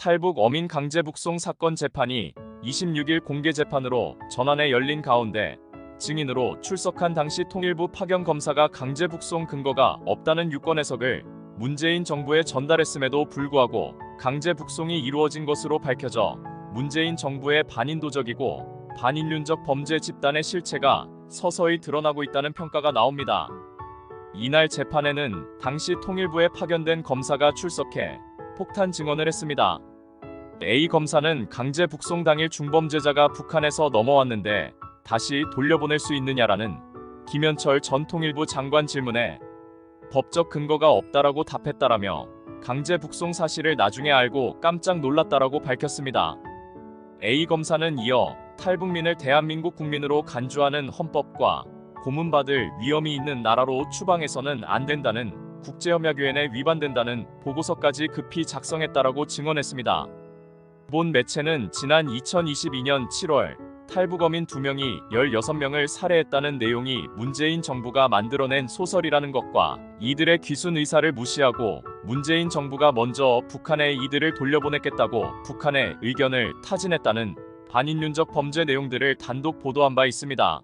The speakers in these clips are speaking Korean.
탈북 어민 강제 북송 사건 재판이 26일 공개 재판으로 전환에 열린 가운데 증인으로 출석한 당시 통일부 파견 검사가 강제 북송 근거가 없다는 유권 해석을 문재인 정부에 전달했음에도 불구하고 강제 북송이 이루어진 것으로 밝혀져 문재인 정부의 반인도적이고 반인륜적 범죄 집단의 실체가 서서히 드러나고 있다는 평가가 나옵니다. 이날 재판에는 당시 통일부에 파견된 검사가 출석해 폭탄 증언을 했습니다. A 검사는 강제 북송 당일 중범죄자가 북한에서 넘어왔는데 다시 돌려보낼 수 있느냐라는 김현철 전 통일부 장관 질문에 법적 근거가 없다라고 답했다라며 강제 북송 사실을 나중에 알고 깜짝 놀랐다라고 밝혔습니다. A 검사는 이어 탈북민을 대한민국 국민으로 간주하는 헌법과 고문받을 위험이 있는 나라로 추방해서는 안 된다는 국제협약유엔에 위반된다는 보고서까지 급히 작성했다라고 증언했습니다. 본 매체는 지난 2022년 7월 탈북어민 2명이 16명을 살해했다는 내용이 문재인 정부가 만들어낸 소설이라는 것과 이들의 귀순 의사를 무시하고 문재인 정부가 먼저 북한에 이들을 돌려보냈겠다고 북한의 의견을 타진했다는 반인륜적 범죄 내용들을 단독 보도한 바 있습니다.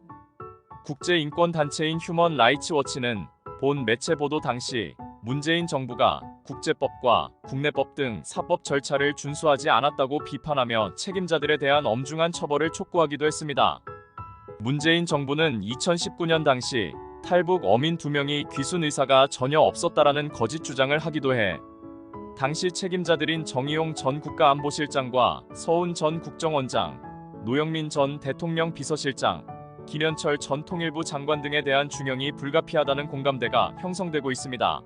국제인권단체인 휴먼 라이츠 워치는 본 매체 보도 당시 문재인 정부가 국제법과 국내법 등 사법 절차를 준수하지 않았다고 비판하며 책임자들에 대한 엄중한 처벌을 촉구하기도 했습니다. 문재인 정부는 2019년 당시 탈북 어민 2명이 귀순 의사가 전혀 없었다라는 거짓 주장을 하기도 해 당시 책임자들인 정의용 전 국가안보실장과 서훈 전 국정원장, 노영민 전 대통령 비서실장, 김현철 전 통일부 장관 등에 대한 중형이 불가피하다는 공감대가 형성되고 있습니다.